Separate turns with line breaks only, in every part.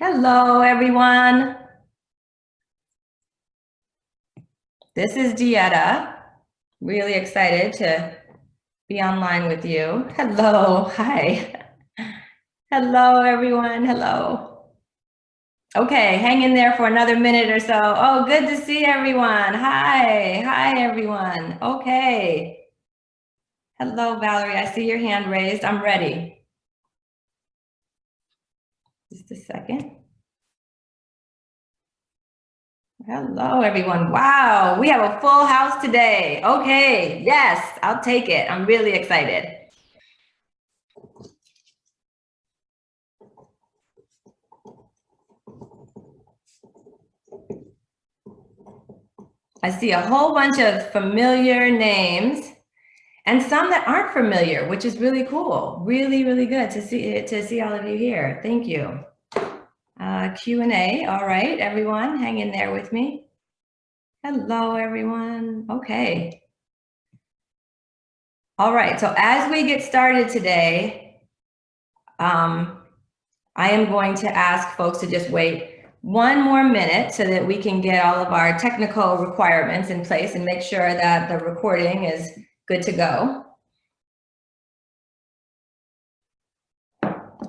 Hello, everyone. This is DeEtta. Really excited to be online with you. Hello, hi. Hello, everyone. Hello. Okay, hang in there for another minute or so. Oh, good to see everyone. Hi, everyone. Okay. Hello, Valerie. I see your hand raised. I'm ready. Just a second. Hello, everyone. Wow, we have a full house today. Okay, yes, I'll take it. I'm really excited. I see a whole bunch of familiar names and some that aren't familiar, which is really cool. Really, really good to see all of you here. Thank you. Q&A. All right, everyone, hang in there with me. Hello, everyone. Okay. All right, so as we get started today, I am going to ask folks to just wait one more minute so that we can get all of our technical requirements in place and make sure that the recording is good to go.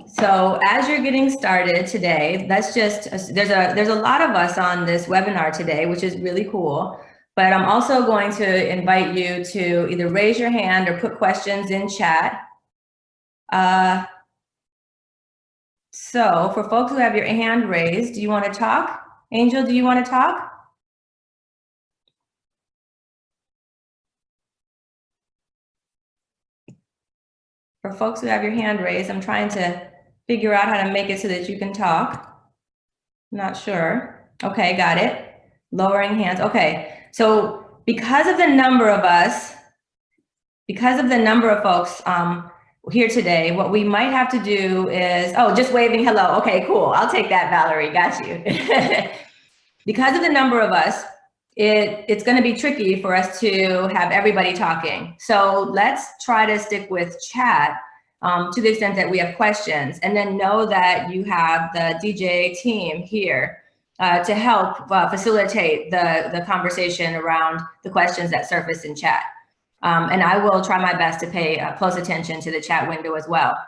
So as you're getting started today, there's a lot of us on this webinar today, which is really cool. But I'm also going to invite you to either raise your hand or put questions in chat. So for folks who have your hand raised, do you want to talk? Angel, do you want to talk? For folks who have your hand raised, I'm trying to figure out how to make it so that you can talk. Not sure. Okay, got it. Lowering hands. Okay, so because of the number of us, because of the number of folks here today, what we might have to do is, oh, just waving hello. Okay, cool. I'll take that, Valerie. Got you. Because of the number of us, it's going to be tricky for us to have everybody talking. So let's try to stick with chat to the extent that we have questions, and then know that you have the DJ team here to help facilitate the conversation around the questions that surface in chat. And I will try my best to pay close attention to the chat window as well.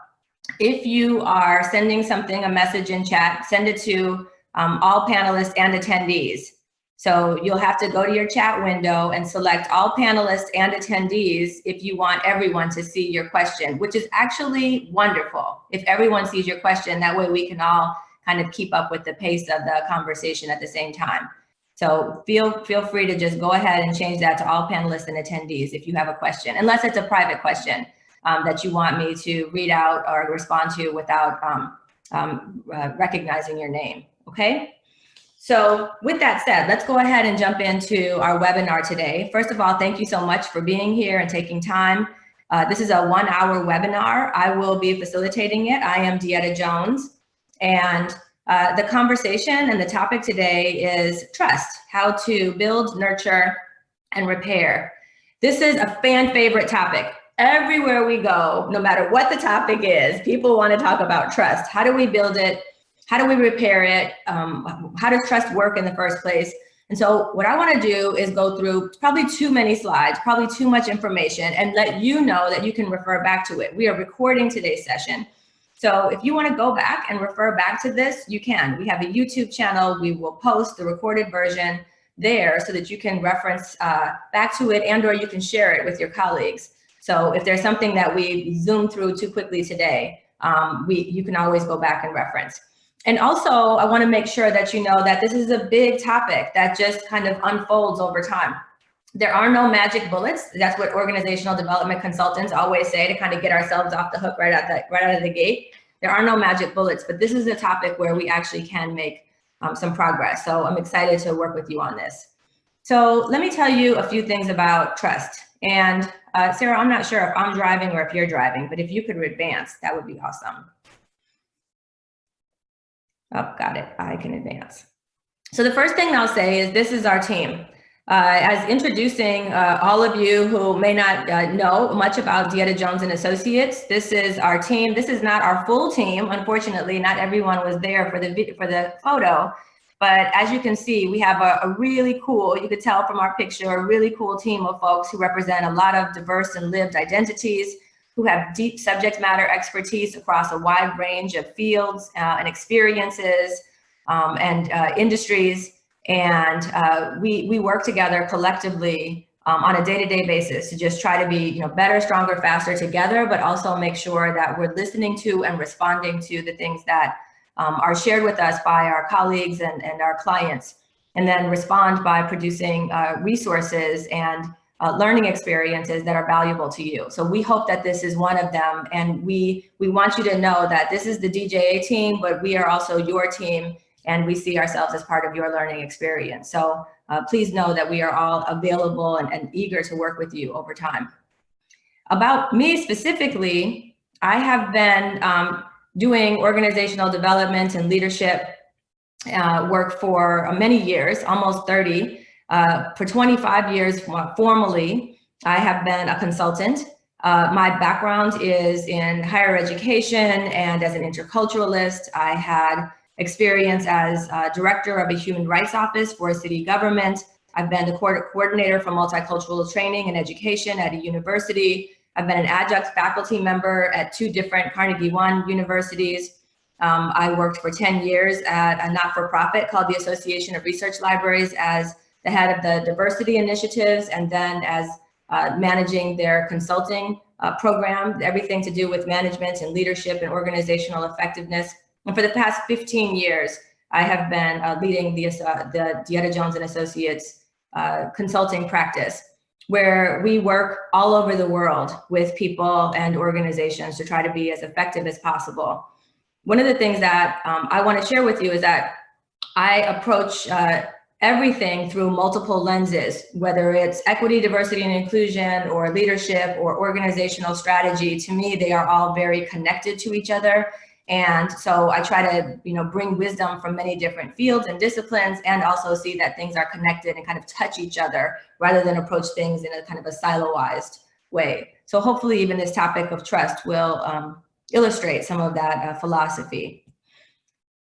If you are sending something, a message in chat, send it to all panelists and attendees. So you'll have to go to your chat window and select all panelists and attendees if you want everyone to see your question, which is actually wonderful. If everyone sees your question, that way we can all kind of keep up with the pace of the conversation at the same time. So feel free to just go ahead and change that to all panelists and attendees if you have a question, unless it's a private question that you want me to read out or respond to without recognizing your name, okay? So with that said, let's go ahead and jump into our webinar today. First of all, thank you so much for being here and taking time. This is a 1-hour webinar. I will be facilitating it. I am DeEtta Jones, and the conversation and the topic today is trust, how to build, nurture, and repair. This is a fan favorite topic. Everywhere we go, no matter what the topic is, people want to talk about trust. How do we build it? How do we repair it? How does trust work in the first place? And so what I want to do is go through probably too many slides, probably too much information, and let you know that you can refer back to it. We are recording today's session. So if you want to go back and refer back to this, you can. We have a YouTube channel. We will post the recorded version there so that you can reference back to it, and or you can share it with your colleagues. So if there's something that we zoomed through too quickly today, you can always go back and reference. And also, I want to make sure that you know that this is a big topic that just kind of unfolds over time. There are no magic bullets. That's what organizational development consultants always say, to kind of get ourselves off the hook right out of the gate. There are no magic bullets, but this is a topic where we actually can make some progress. So I'm excited to work with you on this. So let me tell you a few things about trust. And Sarah, I'm not sure if I'm driving or if you're driving, but if you could advance, that would be awesome. Oh, got it. I can advance. So the first thing I'll say is this is our team. As introducing all of you who may not know much about DeEtta Jones and Associates, this is our team. This is not our full team. Unfortunately, not everyone was there for the photo. But as you can see, we have a really cool, you could tell from our picture, a really cool team of folks who represent a lot of diverse and lived identities, who have deep subject matter expertise across a wide range of fields and experiences and industries. And we work together collectively on a day-to-day basis to just try to be better, stronger, faster together, but also make sure that we're listening to and responding to the things that are shared with us by our colleagues and our clients, and then respond by producing resources and learning experiences that are valuable to you. So we hope that this is one of them, and we want you to know that this is the DJA team, but we are also your team, and we see ourselves as part of your learning experience. So please know that we are all available and eager to work with you over time. About me specifically, I have been doing organizational development and leadership work for many years, almost 30. For 25 years formally, I have been a consultant. My background is in higher education, and as an interculturalist, I had experience as director of a human rights office for a city government. I've been the coordinator for multicultural training and education at a university. I've been an adjunct faculty member at 2 different Carnegie One universities. I worked for 10 years at a not-for-profit called the Association of Research Libraries as the head of the diversity initiatives, and then as managing their consulting program, everything to do with management and leadership and organizational effectiveness. And for the past 15 years, I have been leading the DeEtta Jones and Associates consulting practice, where we work all over the world with people and organizations to try to be as effective as possible. One of the things that I want to share with you is that I approach everything through multiple lenses, whether it's equity, diversity, and inclusion, or leadership, or organizational strategy. To me, they are all very connected to each other. And so I try to, bring wisdom from many different fields and disciplines, and also see that things are connected and kind of touch each other rather than approach things in a kind of a siloized way. So hopefully even this topic of trust will illustrate some of that philosophy.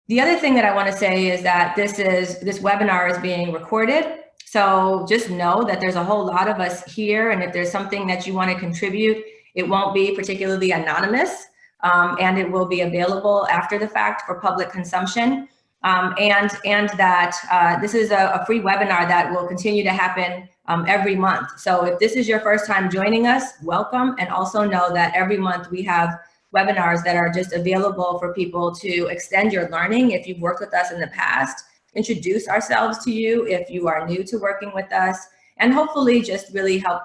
The other thing that I want to say is that this webinar is being recorded. So just know that there's a whole lot of us here, and if there's something that you want to contribute, it won't be particularly anonymous. And it will be available after the fact for public consumption. And that this is a free webinar that will continue to happen every month. So if this is your first time joining us, welcome. And also know that every month we have webinars that are just available for people to extend your learning. If you've worked with us in the past, introduce ourselves to you if you are new to working with us, and hopefully just really help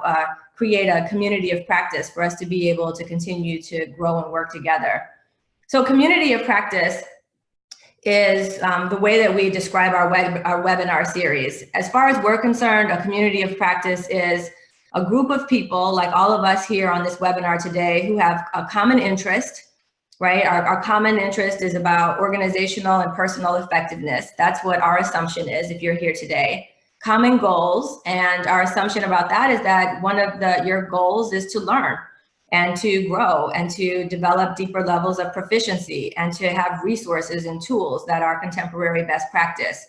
create a community of practice for us to be able to continue to grow and work together. So community of practice is the way that we describe our webinar series. As far as we're concerned, a community of practice is a group of people like all of us here on this webinar today who have a common interest, right? Our common interest is about organizational and personal effectiveness. That's what our assumption is if you're here today. Common goals, and our assumption about that is that one of your goals is to learn and to grow and to develop deeper levels of proficiency and to have resources and tools that are contemporary best practice,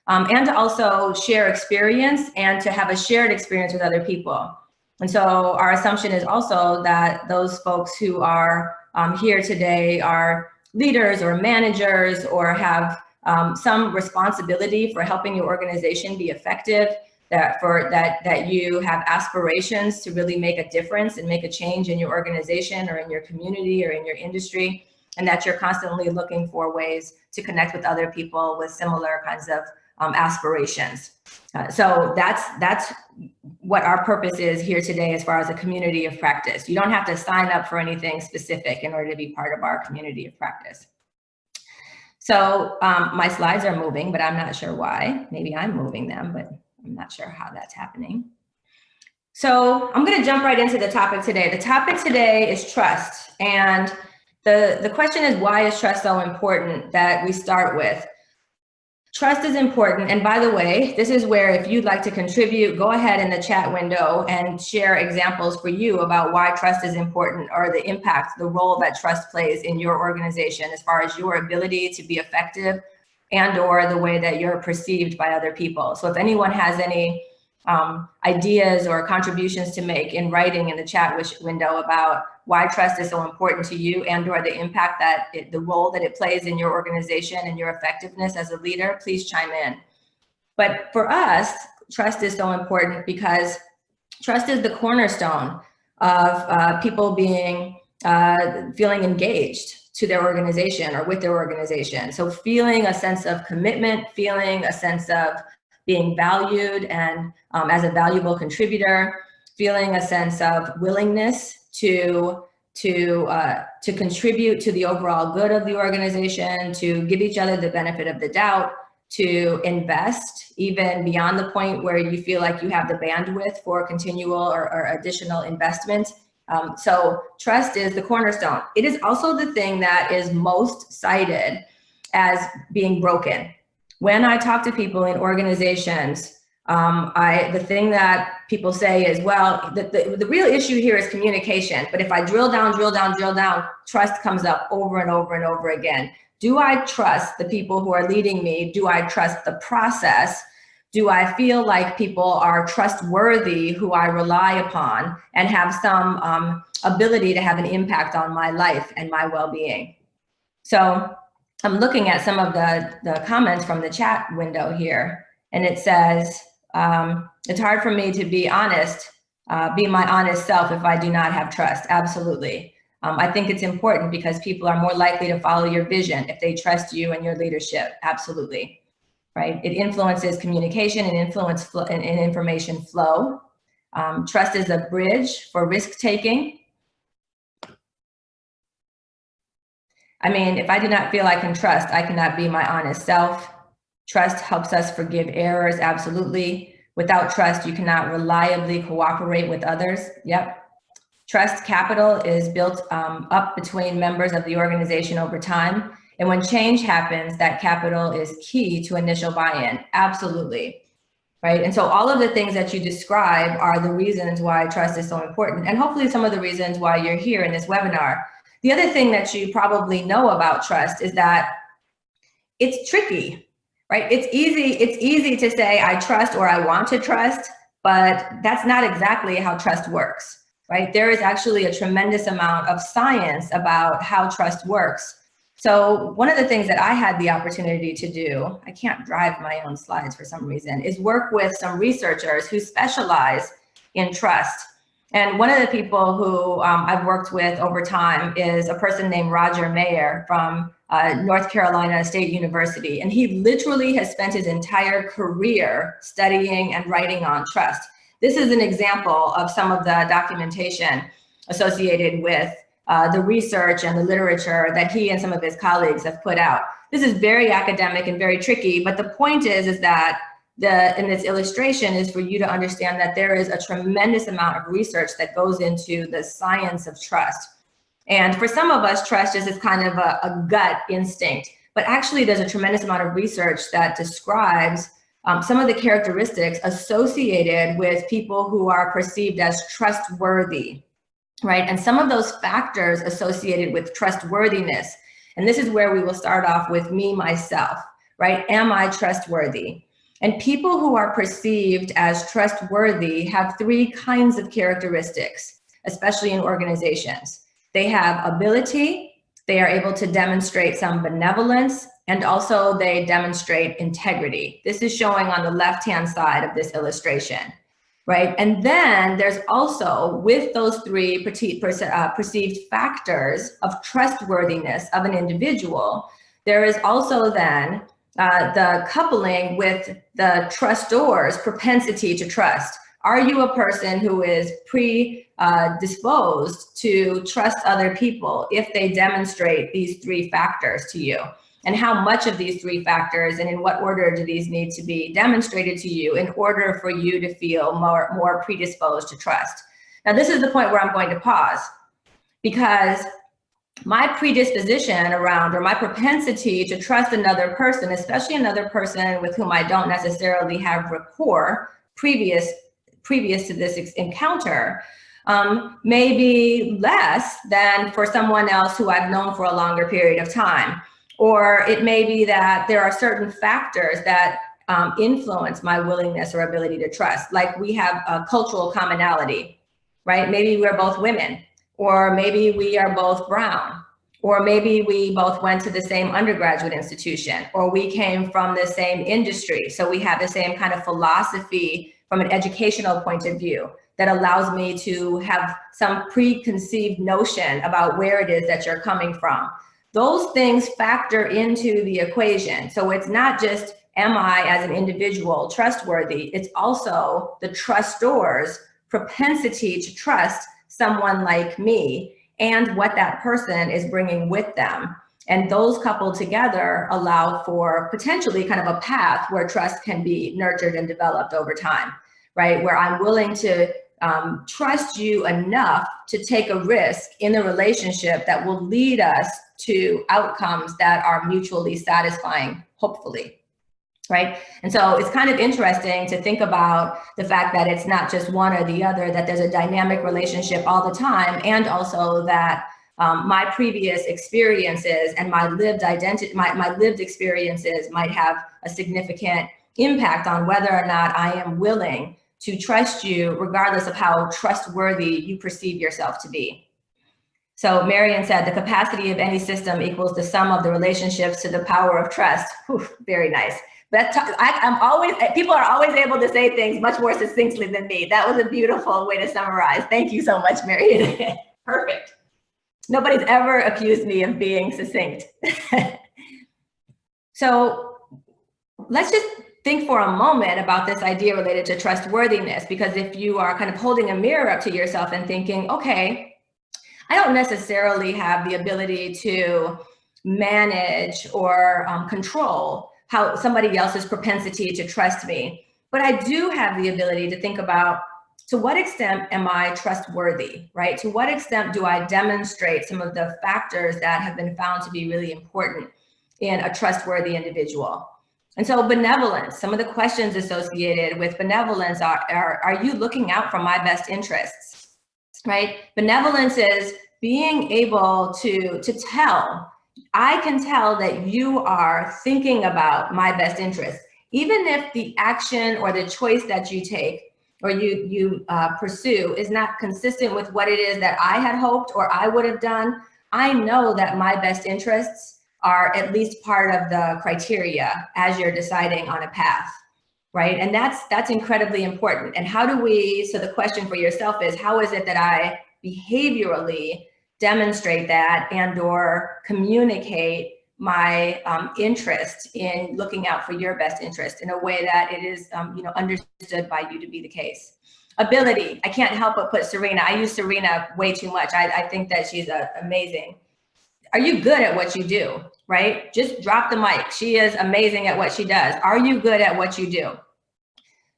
and to also share experience and to have a shared experience with other people. And so our assumption is also that those folks who are here today are leaders or managers or have some responsibility for helping your organization be effective, that you have aspirations to really make a difference and make a change in your organization or in your community or in your industry, and that you're constantly looking for ways to connect with other people with similar kinds of aspirations. So that's what our purpose is here today as far as a community of practice. You don't have to sign up for anything specific in order to be part of our community of practice. So my slides are moving, but I'm not sure why. Maybe I'm moving them, but I'm not sure how that's happening. So I'm going to jump right into the topic today. The topic today is trust. And the question is, why is trust so important that we start with? Trust is important. And by the way, this is where if you'd like to contribute, go ahead in the chat window and share examples for you about why trust is important, or the impact, the role that trust plays in your organization as far as your ability to be effective and or the way that you're perceived by other people. So if anyone has any ideas or contributions to make in writing in the chat window about why trust is so important to you and or the impact that the role that it plays in your organization and your effectiveness as a leader, please chime in. But for us, trust is so important because trust is the cornerstone of people being feeling engaged to their organization or with their organization. So feeling a sense of commitment, feeling a sense of being valued and as a valuable contributor, feeling a sense of willingness to contribute to the overall good of the organization, to give each other the benefit of the doubt, to invest even beyond the point where you feel like you have the bandwidth for continual or additional investment. So trust is the cornerstone. It is also the thing that is most cited as being broken. When I talk to people in organizations, the thing that people say is, well, the real issue here is communication. But if I drill down, trust comes up over and over and over again. Do I trust the people who are leading me? Do I trust the process? Do I feel like people are trustworthy who I rely upon and have some ability to have an impact on my life and my well-being? So I'm looking at some of the comments from the chat window here, and it says, it's hard for me to be honest, be my honest self if I do not have trust. Absolutely. I think it's important because people are more likely to follow your vision if they trust you and your leadership. Absolutely. Right? It influences communication and information flow. Trust is a bridge for risk taking. I mean, if I do not feel I can trust, I cannot be my honest self. Trust helps us forgive errors, absolutely. Without trust, you cannot reliably cooperate with others. Yep. Trust capital is built up between members of the organization over time. And when change happens, that capital is key to initial buy-in. Absolutely. Right. And so all of the things that you describe are the reasons why trust is so important. And hopefully some of the reasons why you're here in this webinar. The other thing that you probably know about trust is that it's tricky, right? It's easy to say I trust or I want to trust, but that's not exactly how trust works, right? There is actually a tremendous amount of science about how trust works. So one of the things that I had the opportunity to do, I can't drive my own slides for some reason, is work with some researchers who specialize in trust. And one of the people who I've worked with over time is a person named Roger Mayer from North Carolina State University. And he literally has spent his entire career studying and writing on trust. This is an example of some of the documentation associated with the research and the literature that he and some of his colleagues have put out. This is very academic and very tricky, but the point is that in this illustration is for you to understand that there is a tremendous amount of research that goes into the science of trust. And for some of us, trust is this kind of a gut instinct, but actually there's a tremendous amount of research that describes some of the characteristics associated with people who are perceived as trustworthy, right? And some of those factors associated with trustworthiness, and this is where we will start off with me, myself, right? Am I trustworthy? And people who are perceived as trustworthy have three kinds of characteristics, especially in organizations. They have ability, they are able to demonstrate some benevolence, and also they demonstrate integrity. This is showing on the left-hand side of this illustration, right? And then there's also, with those three perceived factors of trustworthiness of an individual, there is also then the coupling with the trustor's propensity to trust. Are you a person who is predisposed to trust other people if they demonstrate these three factors to you? And how much of these three factors and in what order do these need to be demonstrated to you in order for you to feel more predisposed to trust? Now, this is the point where I'm going to pause, because my predisposition around, or my propensity to trust another person, especially another person with whom I don't necessarily have rapport previous to this encounter, may be less than for someone else who I've known for a longer period of time. Or it may be that there are certain factors that influence my willingness or ability to trust. Like we have a cultural commonality, right? Maybe we're both women, or maybe we are both brown, or maybe we both went to the same undergraduate institution, or we came from the same industry. So we have the same kind of philosophy from an educational point of view that allows me to have some preconceived notion about where it is that you're coming from. Those things factor into the equation. So it's not just, am I as an individual trustworthy? It's also the trustor's propensity to trust someone like me and what that person is bringing with them. And those coupled together allow for potentially kind of a path where trust can be nurtured and developed over time, right? Where I'm willing to trust you enough to take a risk in the relationship that will lead us to outcomes that are mutually satisfying, hopefully. Right. And so it's kind of interesting to think about the fact that it's not just one or the other, that there's a dynamic relationship all the time. And also that my previous experiences and my lived identity, my lived experiences might have a significant impact on whether or not I am willing to trust you, regardless of how trustworthy you perceive yourself to be. So Marian said, the capacity of any system equals the sum of the relationships to the power of trust. Whew, very nice. People are always able to say things much more succinctly than me. That was a beautiful way to summarize. Thank you so much, Marian. Perfect. Nobody's ever accused me of being succinct. So let's just think for a moment about this idea related to trustworthiness, because if you are kind of holding a mirror up to yourself and thinking, okay, I don't necessarily have the ability to manage or control how somebody else's propensity to trust me, but I do have the ability to think about, to what extent am I trustworthy, right? To what extent do I demonstrate some of the factors that have been found to be really important in a trustworthy individual? And so benevolence, some of the questions associated with benevolence are you looking out for my best interests, right? Benevolence is being able to tell, I can tell that you are thinking about my best interest, even if the action or the choice that you take or you pursue is not consistent with what it is that I had hoped or I would have done. I know that my best interests are at least part of the criteria as you're deciding on a path, right? And that's incredibly important. And how do we, so the question for yourself is, how is it that I behaviorally demonstrate that and or communicate my interest in looking out for your best interest in a way that it is understood by you to be the case. Ability, I can't help but put Serena. I use Serena way too much. I think that she's amazing. Are you good at what you do, right? Just drop the mic. She is amazing at what she does. Are you good at what you do?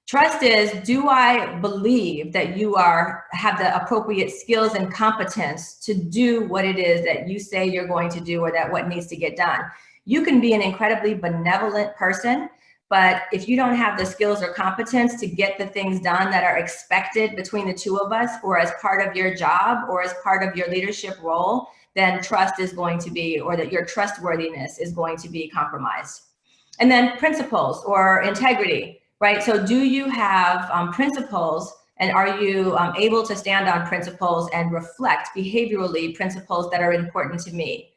Trust is, do I believe that you have the appropriate skills and competence to do what it is that you say you're going to do, or that what needs to get done? You can be an incredibly benevolent person, but if you don't have the skills or competence to get the things done that are expected between the two of us, or as part of your job, or as part of your leadership role, then trust is going to be, or that your trustworthiness is going to be compromised. And then principles or integrity. Right, so do you have principles, and are you able to stand on principles and reflect behaviorally principles that are important to me,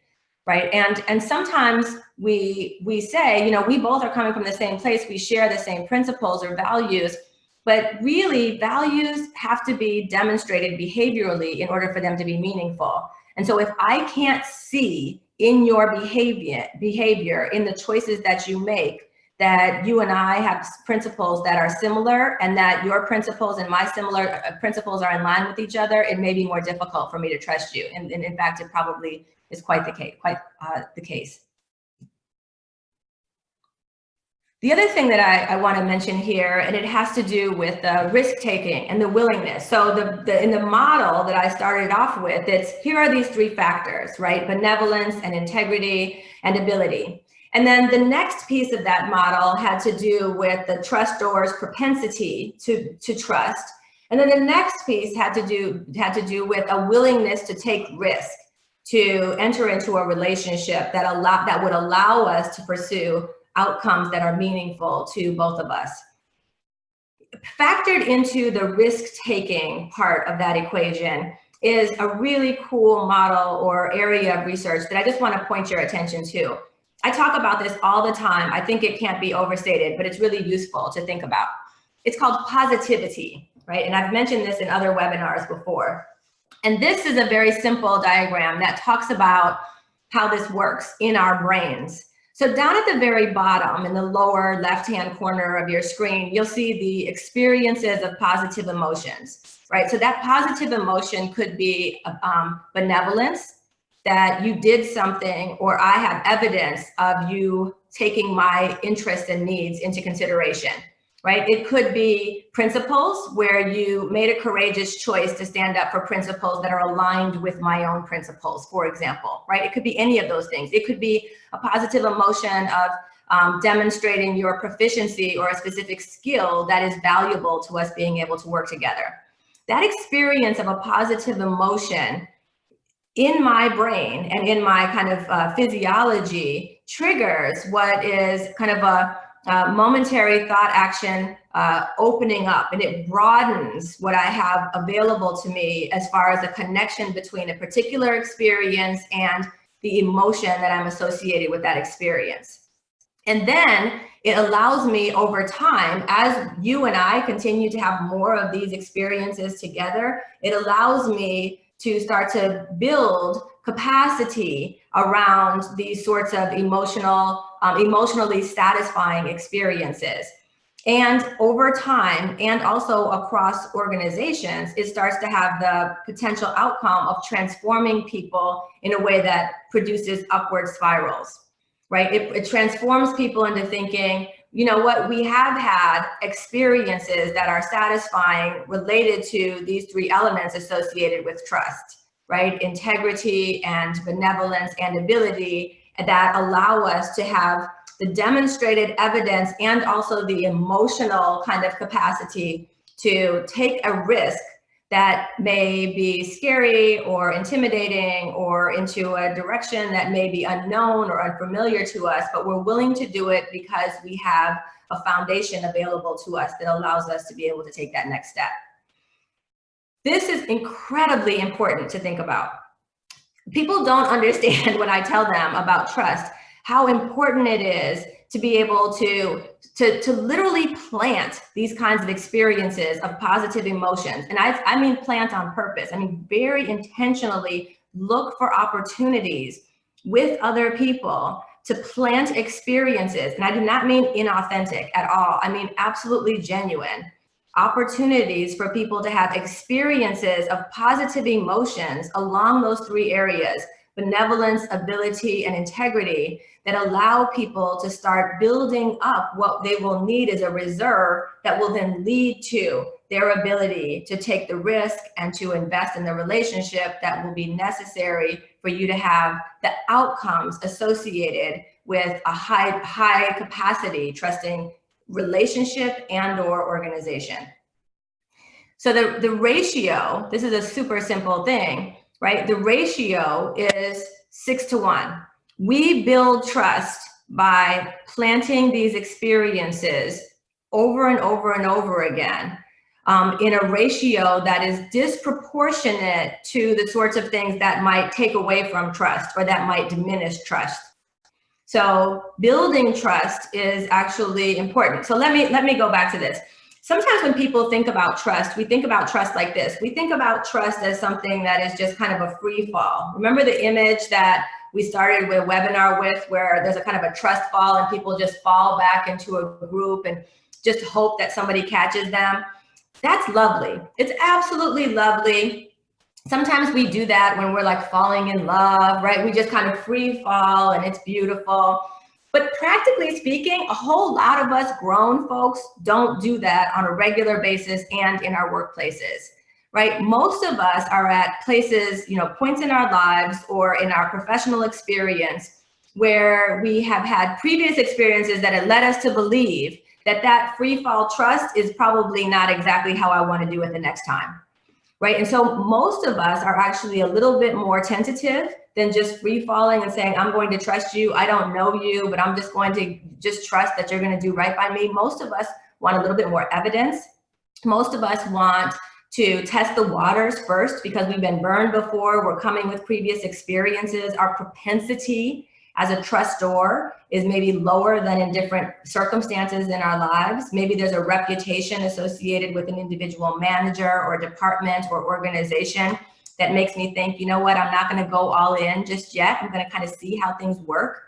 right? And sometimes we say, we both are coming from the same place, we share the same principles or values, but really values have to be demonstrated behaviorally in order for them to be meaningful. And so if I can't see in your behavior, in the choices that you make, that you and I have principles that are similar, and that your principles and my similar principles are in line with each other, it may be more difficult for me to trust you. And in fact, it probably is quite the case. The other thing that I want to mention here, and it has to do with risk taking and the willingness. So in the model that I started off with, it's here are these three factors, right? Benevolence and integrity and ability. And then the next piece of that model had to do with the trustor's propensity to trust. And then the next piece had to do with a willingness to take risk, to enter into a relationship that would allow us to pursue outcomes that are meaningful to both of us. Factored into the risk-taking part of that equation is a really cool model or area of research that I just want to point your attention to. I talk about this all the time. I think it can't be overstated, but it's really useful to think about. It's called positivity, right? And I've mentioned this in other webinars before. And this is a very simple diagram that talks about how this works in our brains. So down at the very bottom in the lower left-hand corner of your screen, you'll see the experiences of positive emotions, right? So that positive emotion could be benevolence, that you did something, or I have evidence of you taking my interests and needs into consideration, right? It could be principles, where you made a courageous choice to stand up for principles that are aligned with my own principles, for example, right? It could be any of those things. It could be a positive emotion of demonstrating your proficiency or a specific skill that is valuable to us being able to work together. That experience of a positive emotion in my brain and in my kind of physiology triggers what is kind of a momentary thought action opening up, and it broadens what I have available to me as far as a connection between a particular experience and the emotion that I'm associated with that experience. And then it allows me over time, as you and I continue to have more of these experiences together, it allows me to start to build capacity around these sorts of emotionally satisfying experiences. And over time, and also across organizations, it starts to have the potential outcome of transforming people in a way that produces upward spirals, right? It transforms people into thinking, you know what, we have had experiences that are satisfying related to these three elements associated with trust, right? Integrity and benevolence and ability that allow us to have the demonstrated evidence and also the emotional kind of capacity to take a risk that may be scary or intimidating or into a direction that may be unknown or unfamiliar to us, but we're willing to do it because we have a foundation available to us that allows us to be able to take that next step. This is incredibly important to think about. People don't understand when I tell them about trust, how important it is to be able to literally plant these kinds of experiences of positive emotions. And I mean plant on purpose. I mean very intentionally look for opportunities with other people to plant experiences. And I do not mean inauthentic at all. I mean absolutely genuine opportunities for people to have experiences of positive emotions along those three areas: benevolence, ability, and integrity, that allow people to start building up what they will need as a reserve that will then lead to their ability to take the risk and to invest in the relationship that will be necessary for you to have the outcomes associated with a high capacity trusting relationship and or organization. So the ratio, this is a super simple thing, right? The ratio is 6-to-1. We build trust by planting these experiences over and over and over again in a ratio that is disproportionate to the sorts of things that might take away from trust or that might diminish trust. So building trust is actually important. So let me go back to this. Sometimes when people think about trust, we think about trust like this. We think about trust as something that is just kind of a free fall. Remember the image that we started with a webinar with, where there's a kind of a trust fall and people just fall back into a group and just hope that somebody catches them? That's lovely. It's absolutely lovely. Sometimes we do that when we're like falling in love, right? We just kind of free fall and it's beautiful. But practically speaking, a whole lot of us grown folks don't do that on a regular basis and in our workplaces, right? Most of us are at places, points in our lives or in our professional experience where we have had previous experiences that have led us to believe that free fall trust is probably not exactly how I want to do it the next time, right? And so most of us are actually a little bit more tentative than just free falling and saying, I'm going to trust you. I don't know you, but I'm just going to just trust that you're going to do right by me. Most of us want a little bit more evidence. Most of us want to test the waters first because we've been burned before. We're coming with previous experiences. Our propensity as a trustor is maybe lower than in different circumstances in our lives. Maybe there's a reputation associated with an individual manager or department or organization that makes me think, you know what, I'm not going to go all in just yet. I'm going to kind of see how things work,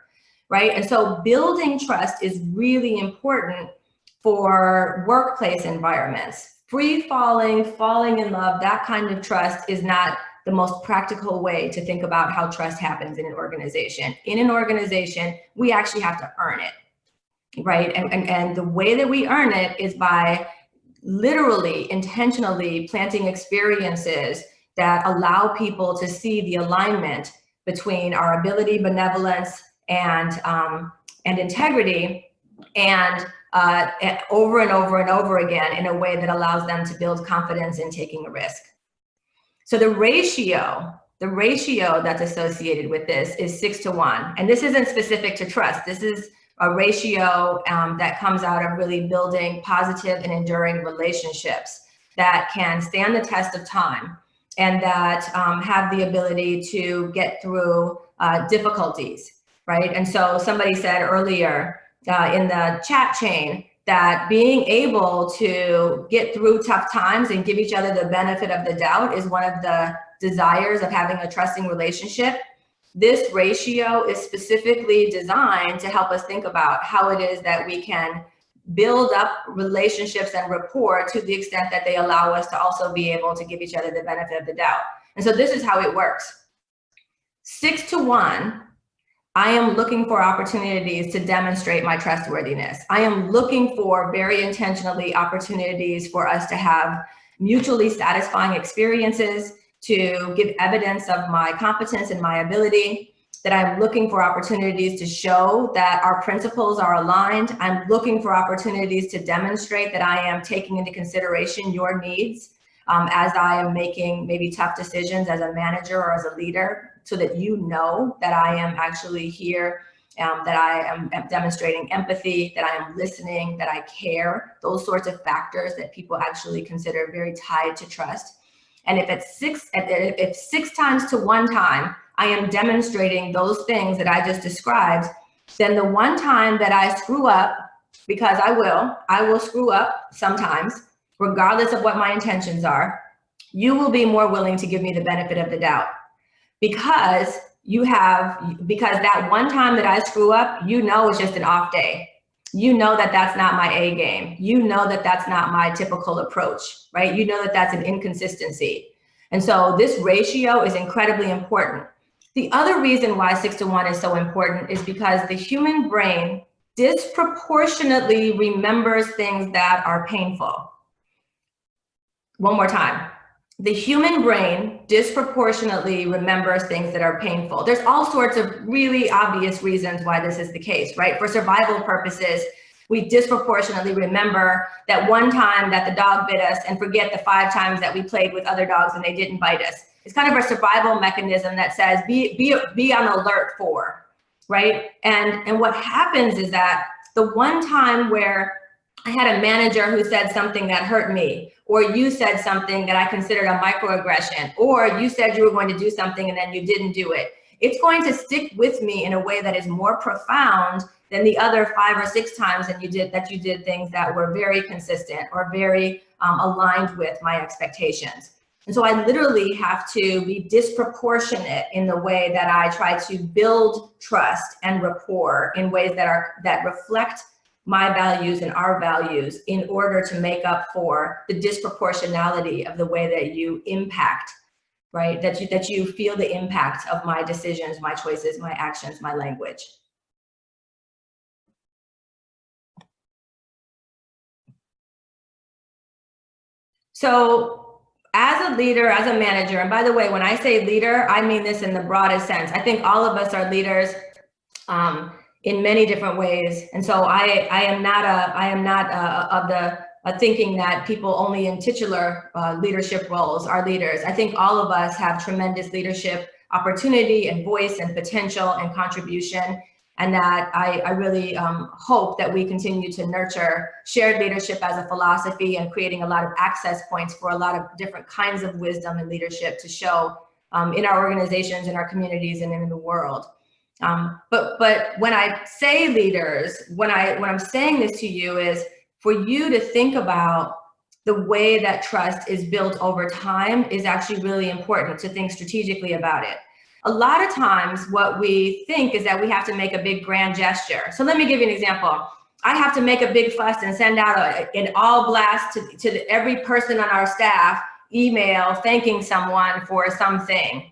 right? And so building trust is really important for workplace environments. Free falling, falling in love, that kind of trust is not the most practical way to think about how trust happens in an organization. In an organization, we actually have to earn it, right? And the way that we earn it is by literally, intentionally planting experiences that allow people to see the alignment between our ability, benevolence, and integrity, and over and over and over again in a way that allows them to build confidence in taking a risk. So the ratio that's associated with this is 6-to-1. And this isn't specific to trust. This is a ratio that comes out of really building positive and enduring relationships that can stand the test of time and that have the ability to get through difficulties, right? And so somebody said earlier in the chat chain that being able to get through tough times and give each other the benefit of the doubt is one of the desires of having a trusting relationship. This ratio is specifically designed to help us think about how it is that we can build up relationships and rapport to the extent that they allow us to also be able to give each other the benefit of the doubt. And so this is how it works. 6-to-1, I am looking for opportunities to demonstrate my trustworthiness. I am looking for very intentionally opportunities for us to have mutually satisfying experiences, to give evidence of my competence and my ability, that I'm looking for opportunities to show that our principles are aligned. I'm looking for opportunities to demonstrate that I am taking into consideration your needs as I am making maybe tough decisions as a manager or as a leader, so that you know that I am actually here, that I am demonstrating empathy, that I am listening, that I care, those sorts of factors that people actually consider very tied to trust. And if it's 6 times to 1 time, I am demonstrating those things that I just described, then the one time that I screw up, because I will screw up sometimes, regardless of what my intentions are, you will be more willing to give me the benefit of the doubt. Because that one time that I screw up, it's just an off day. That that's not my A game. That that's not my typical approach, right? That that's an inconsistency. And so this ratio is incredibly important. The other reason why 6-to-1 is so important is because the human brain disproportionately remembers things that are painful. One more time. The human brain disproportionately remembers things that are painful. There's all sorts of really obvious reasons why this is the case, right? For survival purposes, we disproportionately remember that one time that the dog bit us and forget the 5 times that we played with other dogs and they didn't bite us. It's kind of a survival mechanism that says be on alert for, right? And what happens is that the one time where I had a manager who said something that hurt me, or you said something that I considered a microaggression, or you said you were going to do something and then you didn't do it. It's going to stick with me in a way that is more profound than the other 5 or 6 times that you did things that were very consistent or very aligned with my expectations. And so I literally have to be disproportionate in the way that I try to build trust and rapport in ways that reflect my values and our values in order to make up for the disproportionality of the way that you impact, right? That you feel the impact of my decisions, my choices, my actions, my language. So as a leader, as a manager, and by the way, when I say leader, I mean this in the broadest sense. I think all of us are leaders in many different ways. And so I am not of the thinking that people only in titular leadership roles are leaders. I think all of us have tremendous leadership opportunity and voice and potential and contribution. And that I really hope that we continue to nurture shared leadership as a philosophy and creating a lot of access points for a lot of different kinds of wisdom and leadership to show in our organizations, in our communities, and in the world. But when I say leaders, when I'm saying this to you is for you to think about the way that trust is built over time is actually really important, to think strategically about it. A lot of times what we think is that we have to make a big grand gesture. So let me give you an example. I have to make a big fuss and send out an all blast to every person on our staff email thanking someone for something,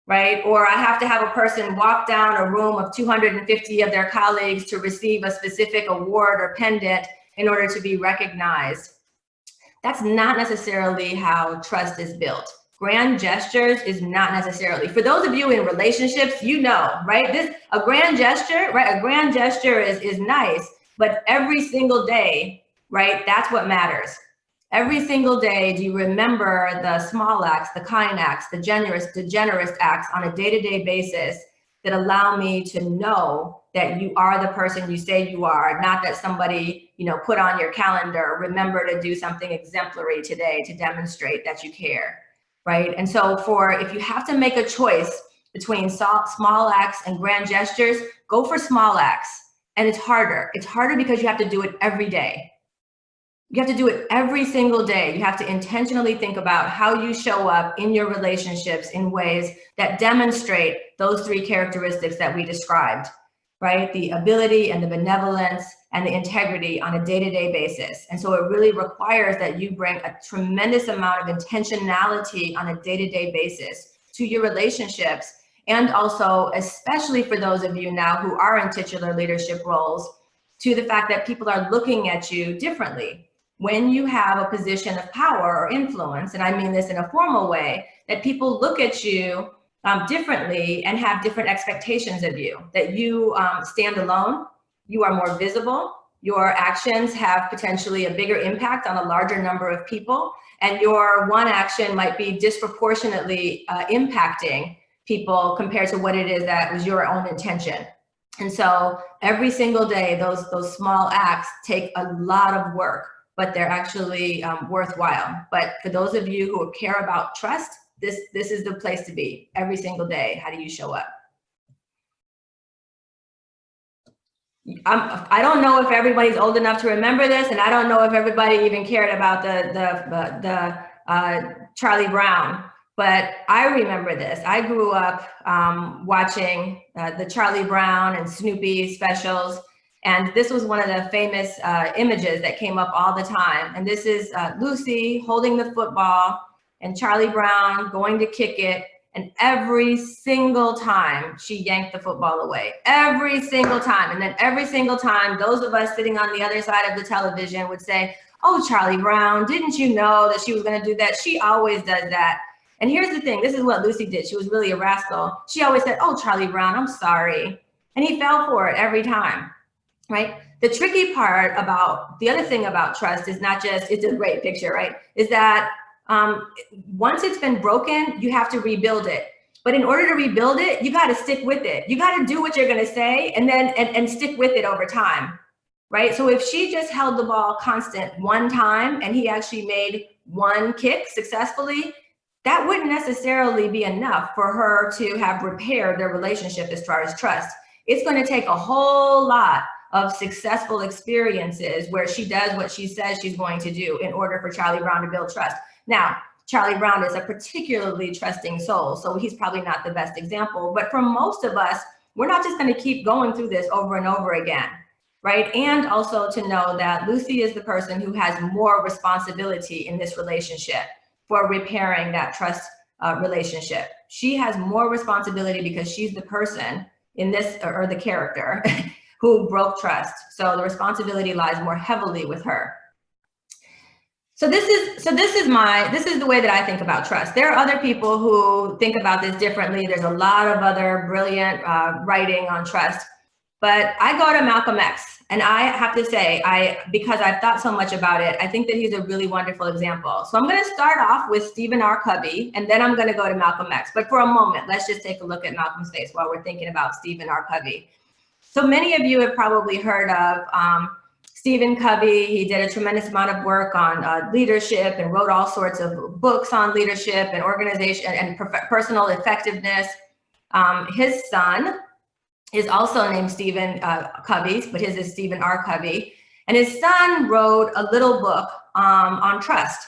right? Or I have to have a person walk down a room of 250 of their colleagues to receive a specific award or pendant in order to be recognized. That's not necessarily how trust is built. Grand gestures is not necessarily. For those of you in relationships, you know, right? A grand gesture, right? A grand gesture is nice, but every single day, right? That's what matters. Every single day, do you remember the small acts, the kind acts, the generous acts on a day-to-day basis that allow me to know that you are the person you say you are, not that somebody, put on your calendar, remember to do something exemplary today to demonstrate that you care. Right? And so if you have to make a choice between small acts and grand gestures, go for small acts. And it's harder. It's harder because you have to do it every day. You have to do it every single day. You have to intentionally think about how you show up in your relationships in ways that demonstrate those three characteristics that we described, right? The ability and the benevolence and the integrity on a day-to-day basis. And so it really requires that you bring a tremendous amount of intentionality on a day-to-day basis to your relationships. And also, especially for those of you now who are in titular leadership roles, to the fact that people are looking at you differently. When you have a position of power or influence, and I mean this in a formal way, that people look at you differently and have different expectations of you, that you stand alone, you are more visible, your actions have potentially a bigger impact on a larger number of people, and your one action might be disproportionately impacting people compared to what it is that was your own intention. And so every single day, those small acts take a lot of work, but they're actually worthwhile. But for those of you who care about trust, this is the place to be every single day. How do you show up? I don't know if everybody's old enough to remember this, and I don't know if everybody even cared about the Charlie Brown, but I remember this. I grew up watching the Charlie Brown and Snoopy specials, and this was one of the famous images that came up all the time. And this is Lucy holding the football and Charlie Brown going to kick it. And every single time she yanked the football away, every single time. And then every single time, those of us sitting on the other side of the television would say, oh, Charlie Brown, didn't you know that she was going to do that? She always does that. And here's the thing. This is what Lucy did. She was really a rascal. She always said, oh, Charlie Brown, I'm sorry. And he fell for it every time, right? The tricky part about the other thing about trust is not just, it's a great picture, right? Is that once it's been broken, you have to rebuild it. But in order to rebuild it, you got to stick with it. You got to do what you're going to say and then and stick with it over time, right? So if she just held the ball constant one time and he actually made one kick successfully, that wouldn't necessarily be enough for her to have repaired their relationship as far as trust. It's going to take a whole lot of successful experiences where she does what she says she's going to do in order for Charlie Brown to build trust. Now, Charlie Brown is a particularly trusting soul, so he's probably not the best example. But for most of us, we're not just going to keep going through this over and over again, right? And also to know that Lucy is the person who has more responsibility in this relationship for repairing that trust relationship. She has more responsibility because she's the person in this, or the character, who broke trust. So the responsibility lies more heavily with her. So this is the way that I think about trust. There are other people who think about this differently. There's a lot of other brilliant writing on trust, but I go to Malcolm X, and I have to say, because I've thought so much about it, I think that he's a really wonderful example. So I'm going to start off with Stephen R Covey, and then I'm going to go to Malcolm X. But for a moment, let's just take a look at Malcolm's face while we're thinking about Stephen R Covey. So many of you have probably heard of Stephen Covey. He did a tremendous amount of work on leadership and wrote all sorts of books on leadership and organization and personal effectiveness. His son is also named Stephen Covey, but his is Stephen R Covey. And his son wrote a little book on trust.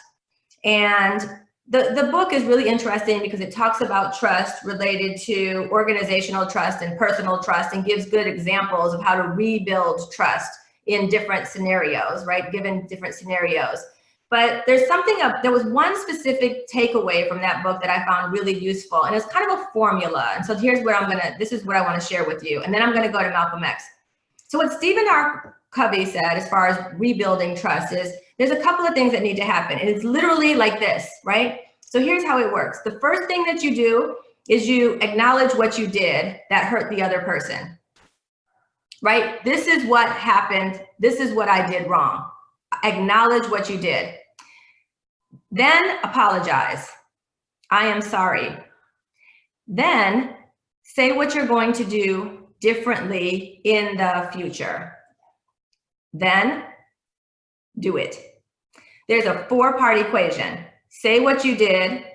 And the book is really interesting because it talks about trust related to organizational trust and personal trust, and gives good examples of how to rebuild trust in different scenarios, right? Given different scenarios. But there was one specific takeaway from that book that I found really useful, and it's kind of a formula. And so here's where this is what I want to share with you. And then I'm going to go to Malcolm X. So what Stephen R Covey said as far as rebuilding trust is there's a couple of things that need to happen. And it's literally like this, right? So here's how it works. The first thing that you do is you acknowledge what you did that hurt the other person. Right? This is what happened. This is what I did wrong. Acknowledge what you did. Then apologize. I am sorry. Then say what you're going to do differently in the future. Then do it. There's a 4-part equation. Say what you did,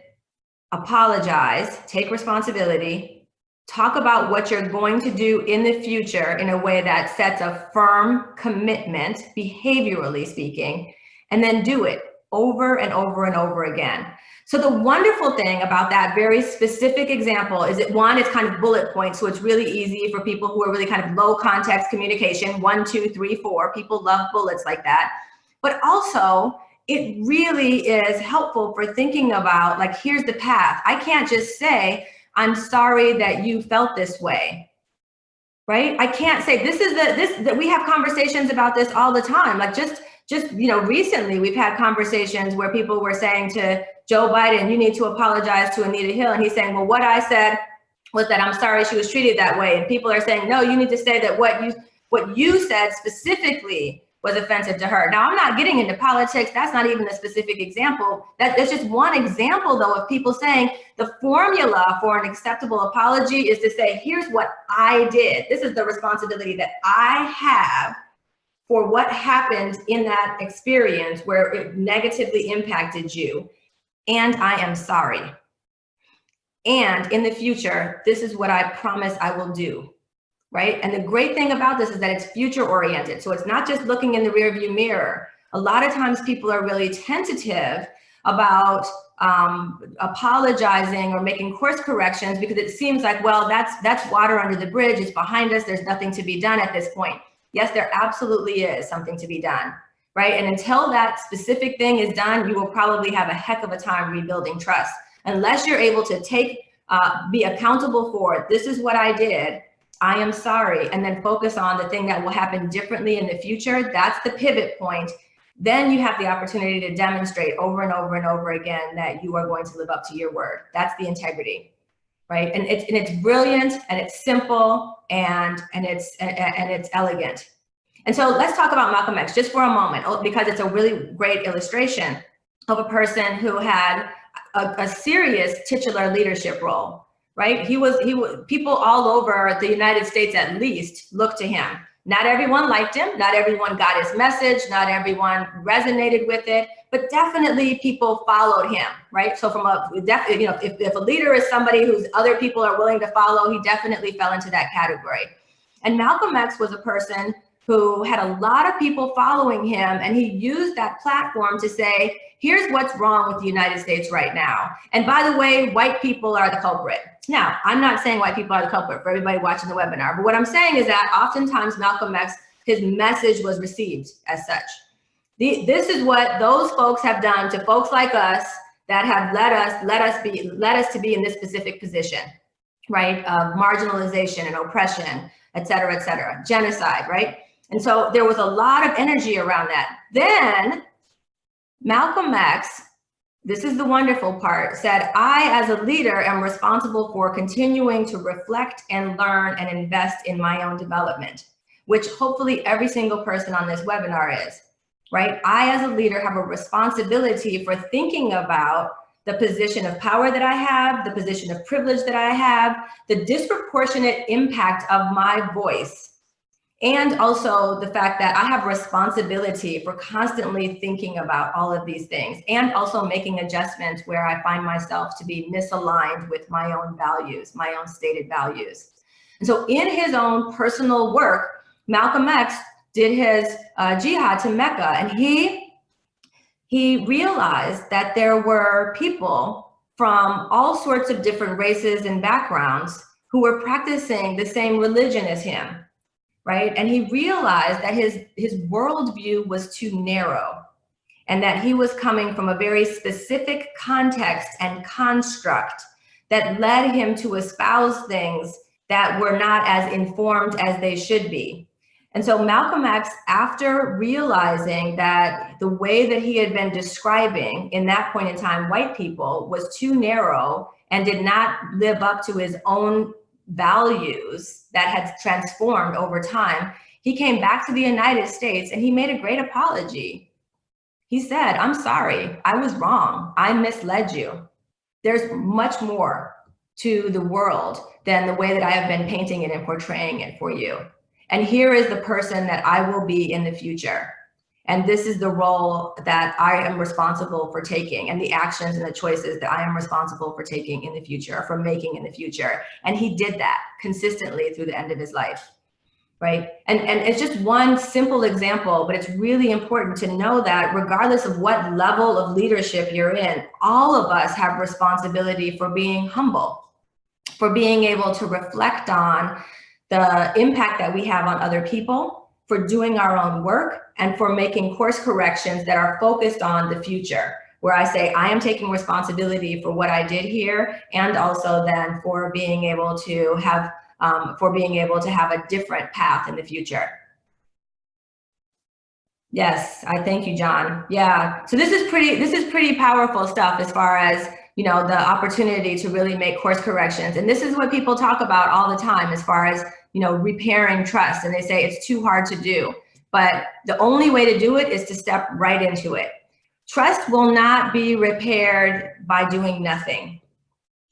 apologize, take responsibility, talk about what you're going to do in the future in a way that sets a firm commitment, behaviorally speaking, and then do it over and over and over again. So the wonderful thing about that very specific example is that, one, it's kind of bullet points, so it's really easy for people who are really kind of low context communication, 1, 2, 3, 4. People love bullets like that. But also, it really is helpful for thinking about, like, here's the path. I can't just say, I'm sorry that you felt this way, right? I can't say that we have conversations about this all the time. Like just recently we've had conversations where people were saying to Joe Biden, you need to apologize to Anita Hill. And he's saying, well, what I said was that I'm sorry she was treated that way. And people are saying, no, you need to say that what you said specifically was offensive to her. Now, I'm not getting into politics. That's not even a specific example. That's just one example, though, of people saying the formula for an acceptable apology is to say, here's what I did. This is the responsibility that I have for what happened in that experience where it negatively impacted you. And I am sorry. And in the future, this is what I promise I will do. Right? And the great thing about this is that it's future oriented. So it's not just looking in the rearview mirror. A lot of times people are really tentative about apologizing or making course corrections because it seems like, well, that's water under the bridge. It's behind us. There's nothing to be done at this point. Yes, there absolutely is something to be done. Right? And until that specific thing is done, you will probably have a heck of a time rebuilding trust. Unless you're able to be accountable for it. This is what I did. I am sorry, and then focus on the thing that will happen differently in the future. That's the pivot point. Then you have the opportunity to demonstrate over and over and over again that you are going to live up to your word. That's the integrity, right? And it's brilliant, and it's simple, and it's elegant. And so let's talk about Malcolm X just for a moment, because it's a really great illustration of a person who had a serious titular leadership role. Right? He was people all over the United States at least looked to him. Not everyone liked him. Not everyone got his message. Not everyone resonated with it, but definitely people followed him, right? So if a leader is somebody whose other people are willing to follow, he definitely fell into that category. And Malcolm X was a person who had a lot of people following him, and he used that platform to say, here's what's wrong with the United States right now. And by the way, white people are the culprit. Now, I'm not saying white people are the culprit for everybody watching the webinar, but what I'm saying is that oftentimes Malcolm X, his message was received as such. This is what those folks have done to folks like us that have led us to be in this specific position, right? Of marginalization and oppression, et cetera, genocide, right? And so there was a lot of energy around that. Then Malcolm X, this is the wonderful part, said, I, as a leader, am responsible for continuing to reflect and learn and invest in my own development, which hopefully every single person on this webinar is, right? I, as a leader, have a responsibility for thinking about the position of power that I have, the position of privilege that I have, the disproportionate impact of my voice, and also the fact that I have responsibility for constantly thinking about all of these things, and also making adjustments where I find myself to be misaligned with my own values, my own stated values. And so in his own personal work, Malcolm X did his jihad to Mecca, and he realized that there were people from all sorts of different races and backgrounds who were practicing the same religion as him, right? And he realized that his worldview was too narrow, and that he was coming from a very specific context and construct that led him to espouse things that were not as informed as they should be. And so Malcolm X, after realizing that the way that he had been describing in that point in time white people was too narrow and did not live up to his own values that had transformed over time, he came back to the United States and he made a great apology. He said, I'm sorry, I was wrong. I misled you. There's much more to the world than the way that I have been painting it and portraying it for you. And here is the person that I will be in the future. And this is the role that I am responsible for taking, and the actions and the choices that I am responsible for taking in the future, for making in the future. And he did that consistently through the end of his life, right? And it's just one simple example, but it's really important to know that regardless of what level of leadership you're in, all of us have responsibility for being humble, for being able to reflect on the impact that we have on other people, for doing our own work, and for making course corrections that are focused on the future, where I say, I am taking responsibility for what I did here, and also then for being able to have a different path in the future. Yes, I thank you, John. Yeah, so this is pretty powerful stuff as far as, you know, the opportunity to really make course corrections. And this is what people talk about all the time as far as, you know, repairing trust. And they say it's too hard to do, but the only way to do it is to step right into it. Trust will not be repaired by doing nothing,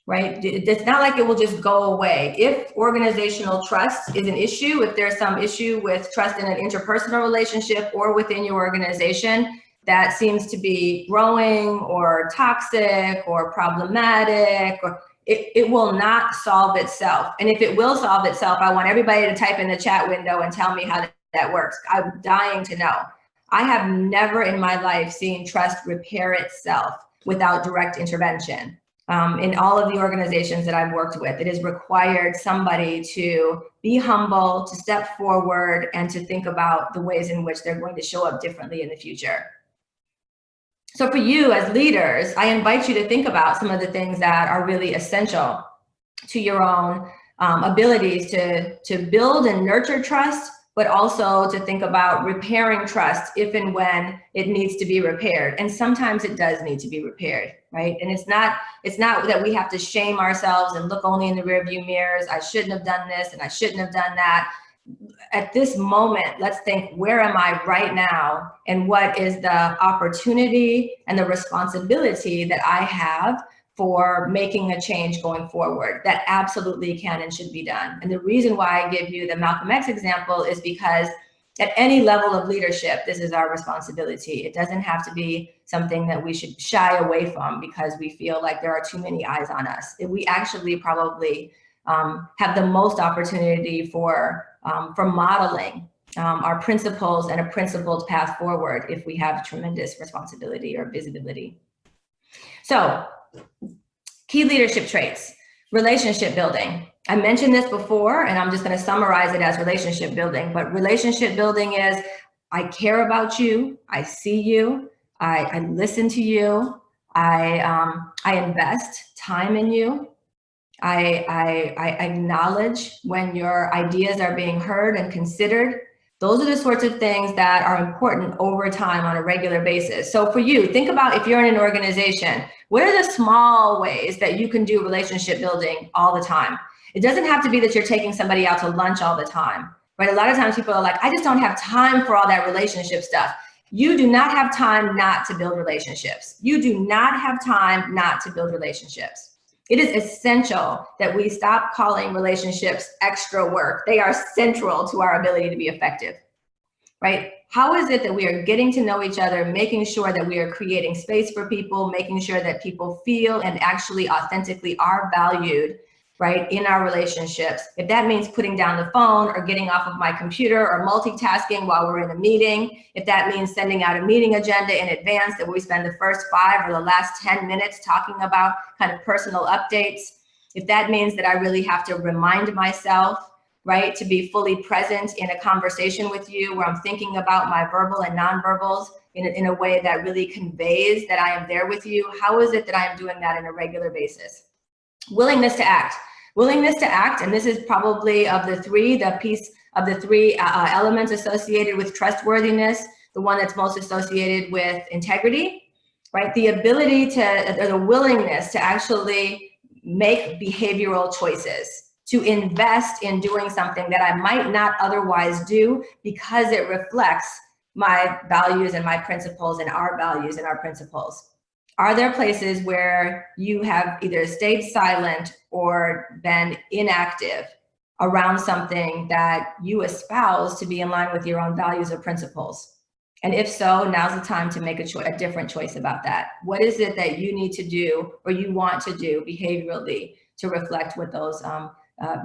right? It's not like it will just go away. If organizational trust is an issue, if there's some issue with trust in an interpersonal relationship or within your organization that seems to be growing or toxic or problematic, or it will not solve itself. And if it will solve itself, I want everybody to type in the chat window and tell me how that works. I'm dying to know. I have never in my life seen trust repair itself without direct intervention. In all of the organizations that I've worked with, it has required somebody to be humble, to step forward, and to think about the ways in which they're going to show up differently in the future. So for you as leaders, I invite you to think about some of the things that are really essential to your own abilities to build and nurture trust, but also to think about repairing trust if and when it needs to be repaired. And sometimes it does need to be repaired, right? And it's not that we have to shame ourselves and look only in the rearview mirrors. I shouldn't have done this and I shouldn't have done that. At this moment, let's think, where am I right now? And what is the opportunity and the responsibility that I have for making a change going forward that absolutely can and should be done? And the reason why I give you the Malcolm X example is because at any level of leadership, this is our responsibility. It doesn't have to be something that we should shy away from because we feel like there are too many eyes on us. We actually probably have the most opportunity for modeling our principles and a principled path forward if we have tremendous responsibility or visibility. So, key leadership traits, relationship building. I mentioned this before, and I'm just going to summarize it as relationship building. But relationship building is, I care about you, I see you, I listen to you, I invest time in you, I acknowledge when your ideas are being heard and considered. Those are the sorts of things that are important over time on a regular basis. So for you, think about if you're in an organization, what are the small ways that you can do relationship building all the time? It doesn't have to be that you're taking somebody out to lunch all the time, right? A lot of times people are like, I just don't have time for all that relationship stuff. You do not have time not to build relationships. You do not have time not to build relationships. It is essential that we stop calling relationships extra work. They are central to our ability to be effective, right? How is it that we are getting to know each other, making sure that we are creating space for people, making sure that people feel and actually authentically are valued, right, in our relationships? If that means putting down the phone or getting off of my computer or multitasking while we're in a meeting, if that means sending out a meeting agenda in advance that we spend the first 5 or the last 10 minutes talking about kind of personal updates, if that means that I really have to remind myself, right, to be fully present in a conversation with you where I'm thinking about my verbal and nonverbals in a way that really conveys that I am there with you, how is it that I am doing that on a regular basis? Willingness to act. Willingness to act, and this is probably of the three elements associated with trustworthiness, the one that's most associated with integrity, right? The ability to, or the willingness to actually make behavioral choices, to invest in doing something that I might not otherwise do because it reflects my values and my principles and our values and our principles. Are there places where you have either stayed silent or been inactive around something that you espouse to be in line with your own values or principles? And if so, now's the time to make a different choice about that. What is it that you need to do or you want to do behaviorally to reflect what those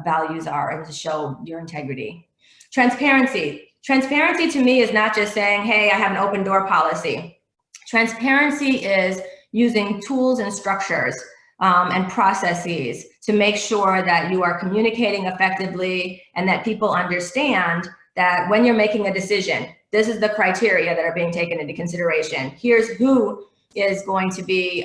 values are and to show your integrity? Transparency. Transparency to me is not just saying, hey, I have an open door policy. Transparency is using tools and structures and processes to make sure that you are communicating effectively and that people understand that when you're making a decision, this is the criteria that are being taken into consideration. Here's who is going to be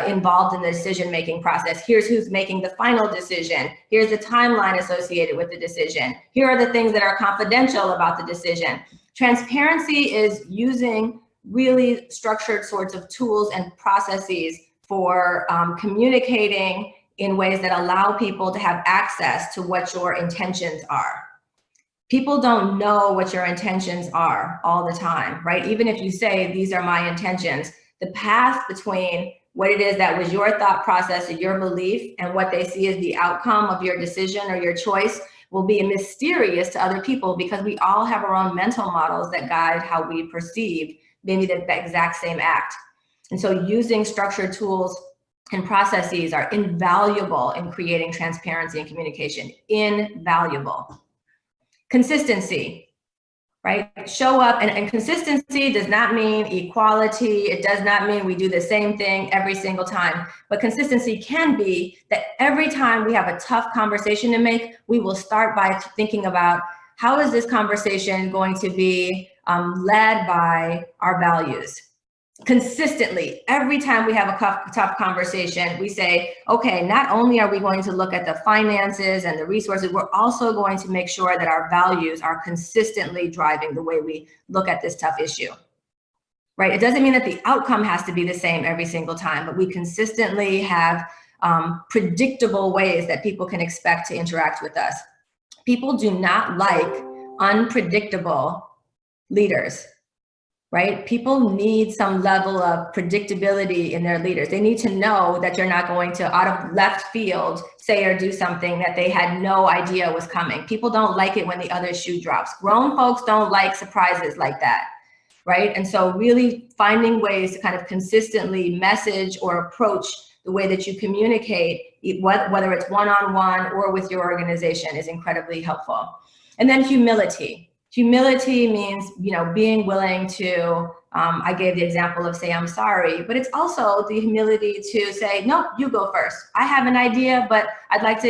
involved in the decision-making process. Here's who's making the final decision. Here's the timeline associated with the decision. Here are the things that are confidential about the decision. Transparency is using really structured sorts of tools and processes for communicating in ways that allow people to have access to what your intentions are. People don't know what your intentions are all the time, right? Even if you say, these are my intentions, the path between what it is that was your thought process or your belief and what they see as the outcome of your decision or your choice will be mysterious to other people because we all have our own mental models that guide how we perceive maybe the exact same act. And so using structured tools and processes are invaluable in creating transparency and communication, invaluable. Consistency, right? Show up, and consistency does not mean equality. It does not mean we do the same thing every single time, but consistency can be that every time we have a tough conversation to make, we will start by thinking about how is this conversation going to be led by our values. Consistently, every time we have a tough conversation, we say, okay, not only are we going to look at the finances and the resources, we're also going to make sure that our values are consistently driving the way we look at this tough issue, right? It doesn't mean that the outcome has to be the same every single time, but we consistently have predictable ways that people can expect to interact with us. People do not like unpredictable leaders, right? People need some level of predictability in their leaders. They need to know that you're not going to, out of left field, say or do something that they had no idea was coming. People don't like it when the other shoe drops. Grown folks don't like surprises like that, right? And so really finding ways to kind of consistently message or approach the way that you communicate, whether it's one-on-one or with your organization, is incredibly helpful. And then humility. Humility means, being willing to, I gave the example of say, I'm sorry, but it's also the humility to say, no, you go first. I have an idea, but I'd like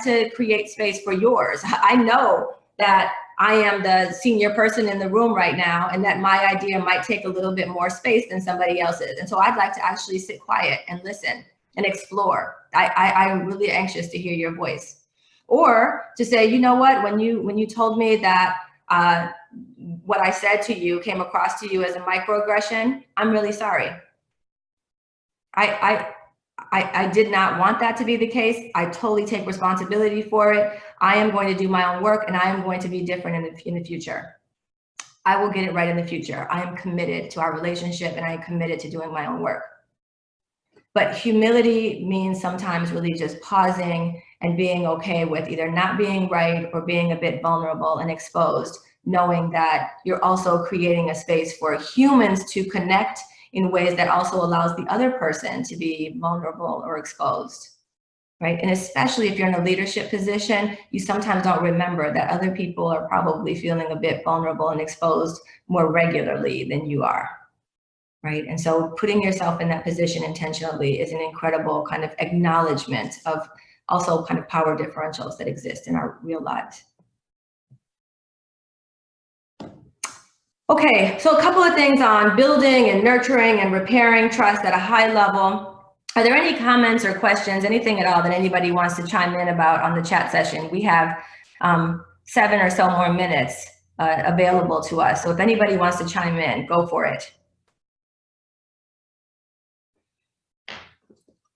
to create space for yours. I know that I am the senior person in the room right now, and that my idea might take a little bit more space than somebody else's. And so I'd like to actually sit quiet and listen and explore. I'm really anxious to hear your voice. Or to say, you know what, when you told me that what I said to you came across to you as a microaggression, I'm really sorry. I did not want that to be the case. I totally take responsibility for it. I am going to do my own work, and I am going to be different in the future. I will get it right in the future. I am committed to our relationship, and I am committed to doing my own work. But humility means sometimes really just pausing and being okay with either not being right or being a bit vulnerable and exposed, knowing that you're also creating a space for humans to connect in ways that also allows the other person to be vulnerable or exposed, right? And especially if you're in a leadership position, you sometimes don't remember that other people are probably feeling a bit vulnerable and exposed more regularly than you are, right? And so putting yourself in that position intentionally is an incredible kind of acknowledgement of also kind of power differentials that exist in our real lives. Okay, so a couple of things on building and nurturing and repairing trust at a high level. Are there any comments or questions, anything at all that anybody wants to chime in about on the chat session? We have 7 or so more minutes available to us. So if anybody wants to chime in, go for it.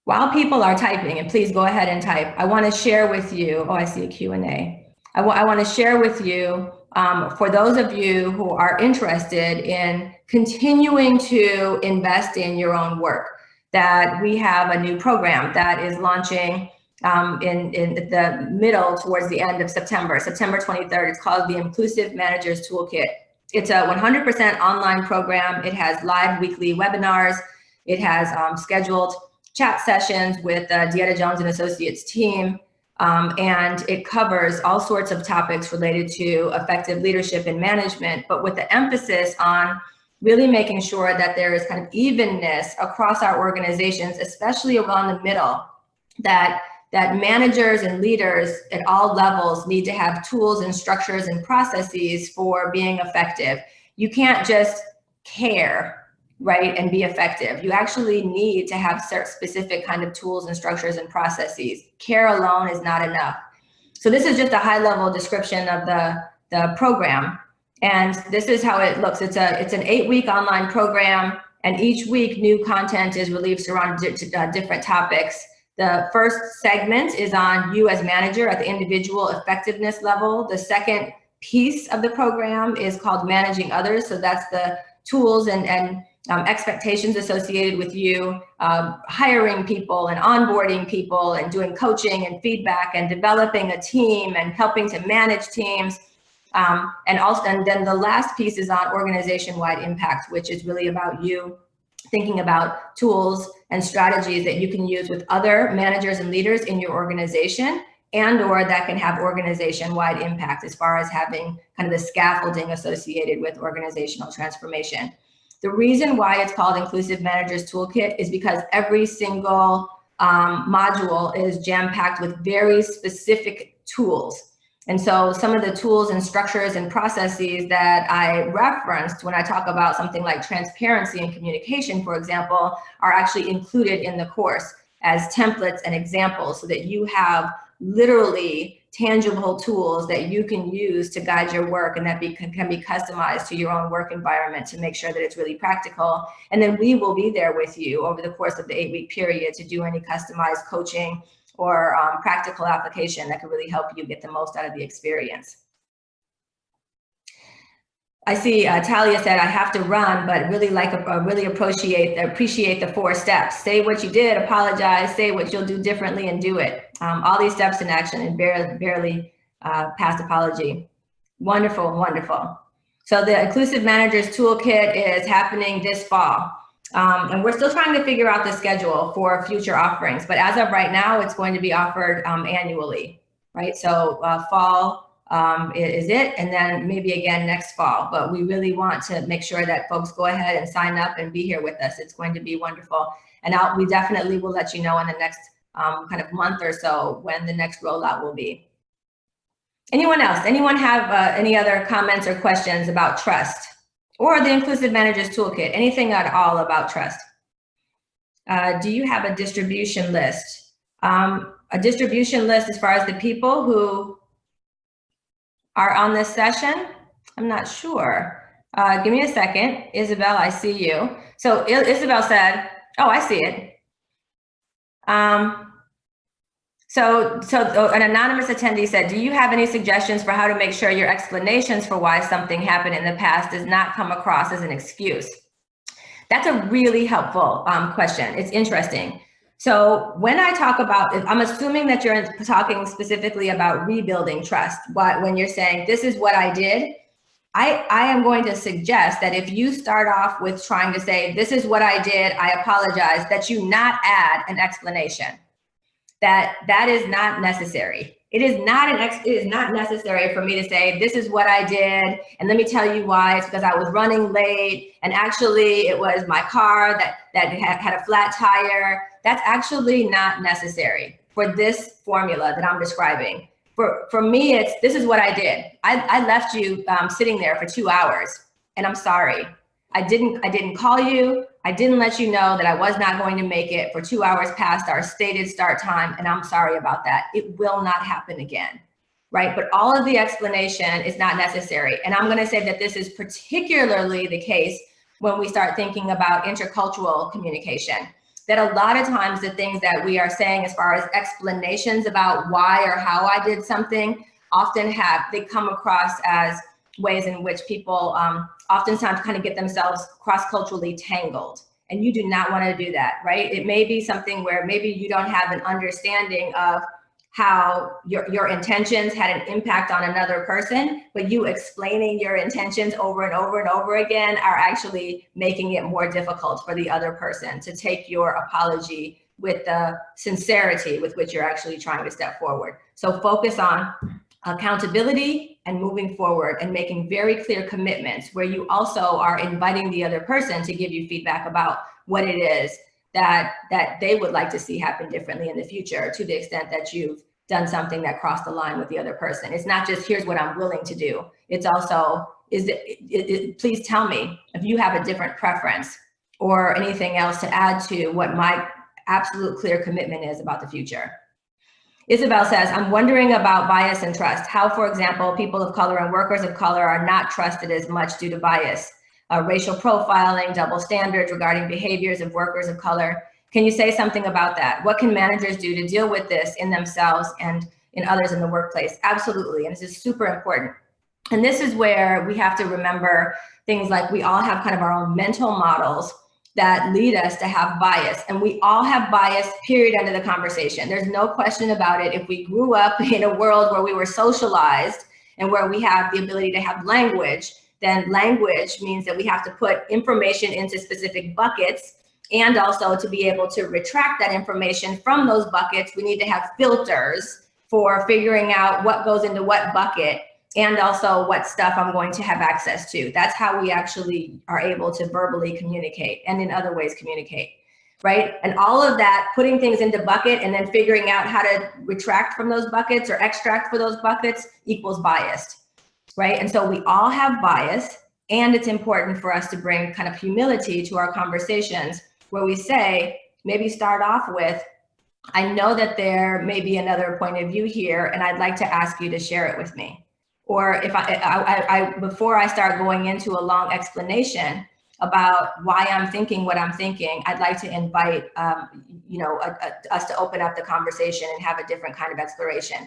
While people are typing, and please go ahead and type, I want to share with you, oh, I see a Q&A. I want to share with you, for those of you who are interested in continuing to invest in your own work, that we have a new program that is launching in the middle towards the end of September 23rd. It's called the Inclusive Managers Toolkit. It's a 100% online program. It has live weekly webinars. It has scheduled chat sessions with DeEtta Jones and Associates team. And it covers all sorts of topics related to effective leadership and management, but with the emphasis on really making sure that there is kind of evenness across our organizations, especially around the middle, that managers and leaders at all levels need to have tools and structures and processes for being effective. You can't just care, right, and be effective. You actually need to have specific kind of tools and structures and processes. Care alone is not enough. So this is just a high level description of the program. And this is how it looks. It's an 8-week online program, and each week new content is released around different topics. The first segment is on you as manager at the individual effectiveness level. The second piece of the program is called managing others. So that's the tools and expectations associated with you hiring people and onboarding people and doing coaching and feedback and developing a team and helping to manage teams. And then the last piece is on organization-wide impact, which is really about you thinking about tools and strategies that you can use with other managers and leaders in your organization, and or that can have organization-wide impact as far as having kind of the scaffolding associated with organizational transformation. The reason why it's called Inclusive Managers Toolkit is because every single module is jam-packed with very specific tools. And so some of the tools and structures and processes that I referenced when I talk about something like transparency and communication, for example, are actually included in the course as templates and examples so that you have literally tangible tools that you can use to guide your work and that can be customized to your own work environment to make sure that it's really practical. And then we will be there with you over the course of the 8-week period to do any customized coaching or practical application that can really help you get the most out of the experience. I see Talia said, I have to run, but really appreciate the 4 steps. Say what you did, apologize, say what you'll do differently, and do it. All these steps in action and barely past apology. Wonderful, wonderful. So the Inclusive Managers Toolkit is happening this fall. And we're still trying to figure out the schedule for future offerings, but as of right now, it's going to be offered annually, right? So fall is it, and then maybe again next fall. But we really want to make sure that folks go ahead and sign up and be here with us. It's going to be wonderful. And we definitely will let you know in the next kind of month or so when the next rollout will be. Anyone else? Anyone have any other comments or questions about trust? Or the Inclusive Managers Toolkit, anything at all about trust? Do you have a distribution list? A distribution list as far as the people who are on this session? I'm not sure. Give me a second. Isabel, I see you. So Isabel said, oh, I see it. So an anonymous attendee said, do you have any suggestions for how to make sure your explanations for why something happened in the past does not come across as an excuse? That's a really helpful question. It's interesting. So when I talk about, I'm assuming that you're talking specifically about rebuilding trust. When you're saying, this is what I did, I am going to suggest that if you start off with trying to say, this is what I did, I apologize, that you not add an explanation. That is not necessary. It is not necessary for me to say, this is what I did, and let me tell you why. It's because I was running late, and actually it was my car that had a flat tire. That's actually not necessary for this formula that I'm describing. For me, it's, this is what I did. I left you sitting there for 2 hours, and I'm sorry. I didn't call you. I didn't let you know that I was not going to make it for 2 hours past our stated start time, and I'm sorry about that. It will not happen again, right? But all of the explanation is not necessary. And I'm going to say that this is particularly the case when we start thinking about intercultural communication, that a lot of times the things that we are saying as far as explanations about why or how I did something often they come across as ways in which people oftentimes kind of get themselves cross-culturally tangled. And you do not want to do that, right? It may be something where maybe you don't have an understanding of how your intentions had an impact on another person, but you explaining your intentions over and over and over again are actually making it more difficult for the other person to take your apology with the sincerity with which you're actually trying to step forward. So focus on accountability and moving forward and making very clear commitments where you also are inviting the other person to give you feedback about what it is that they would like to see happen differently in the future, to the extent that you've done something that crossed the line with the other person. It's not just, here's what I'm willing to do. It's also, please tell me if you have a different preference or anything else to add to what my absolute clear commitment is about the future. Isabel says, I'm wondering about bias and trust. How, for example, people of color and workers of color are not trusted as much due to bias, racial profiling, double standards regarding behaviors of workers of color. Can you say something about that? What can managers do to deal with this in themselves and in others in the workplace? Absolutely, and this is super important. And this is where we have to remember things like we all have kind of our own mental models that lead us to have bias. And we all have bias, period, end of the conversation. There's no question about it. If we grew up in a world where we were socialized and where we have the ability to have language, then language means that we have to put information into specific buckets, and also to be able to retract that information from those buckets, we need to have filters for figuring out what goes into what bucket, and also what stuff I'm going to have access to. That's how we actually are able to verbally communicate and in other ways communicate, right? And all of that, putting things into bucket and then figuring out how to retract from those buckets or extract for those buckets equals biased, right? And so we all have bias, and it's important for us to bring kind of humility to our conversations where we say, maybe start off with, I know that there may be another point of view here, and I'd like to ask you to share it with me. Or if before I start going into a long explanation about why I'm thinking what I'm thinking, I'd like to invite us to open up the conversation and have a different kind of exploration.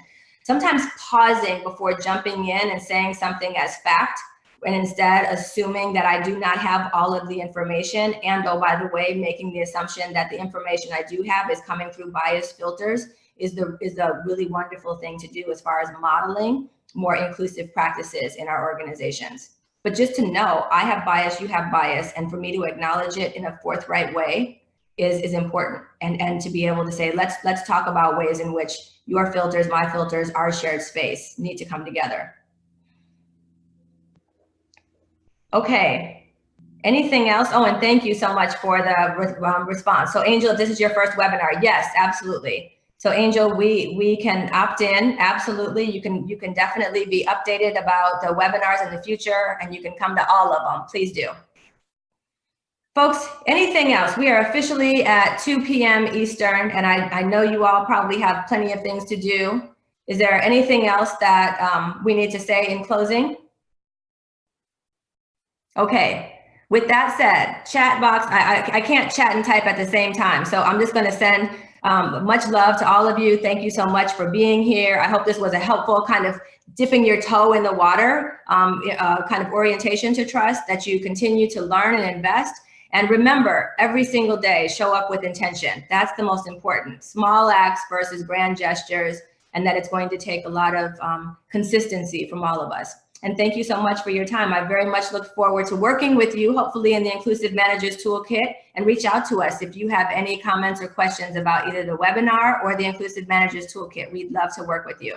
Sometimes pausing before jumping in and saying something as fact, and instead assuming that I do not have all of the information, and oh, by the way, making the assumption that the information I do have is coming through bias filters is a really wonderful thing to do as far as modeling more inclusive practices in our organizations. But just to know, I have bias, you have bias, and for me to acknowledge it in a forthright way is important. And to be able to say, let's talk about ways in which your filters, my filters, our shared space need to come together. Okay, anything else? Oh, and thank you so much for the response. So Angel, this is your first webinar. Yes, absolutely. So Angel, we can opt in, absolutely. You can definitely be updated about the webinars in the future, and you can come to all of them, please do. Folks, anything else? We are officially at 2 p.m. Eastern, and I know you all probably have plenty of things to do. Is there anything else that we need to say in closing? Okay. With that said, chat box, I can't chat and type at the same time. So I'm just going to send much love to all of you. Thank you so much for being here. I hope this was a helpful kind of dipping your toe in the water, kind of orientation to trust, that you continue to learn and invest. And remember, every single day, show up with intention. That's the most important. Small acts versus grand gestures, and that it's going to take a lot of consistency from all of us. And thank you so much for your time. I very much look forward to working with you, hopefully in the Inclusive Managers Toolkit, and reach out to us if you have any comments or questions about either the webinar or the Inclusive Managers Toolkit. We'd love to work with you.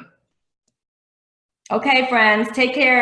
Okay, friends, take care.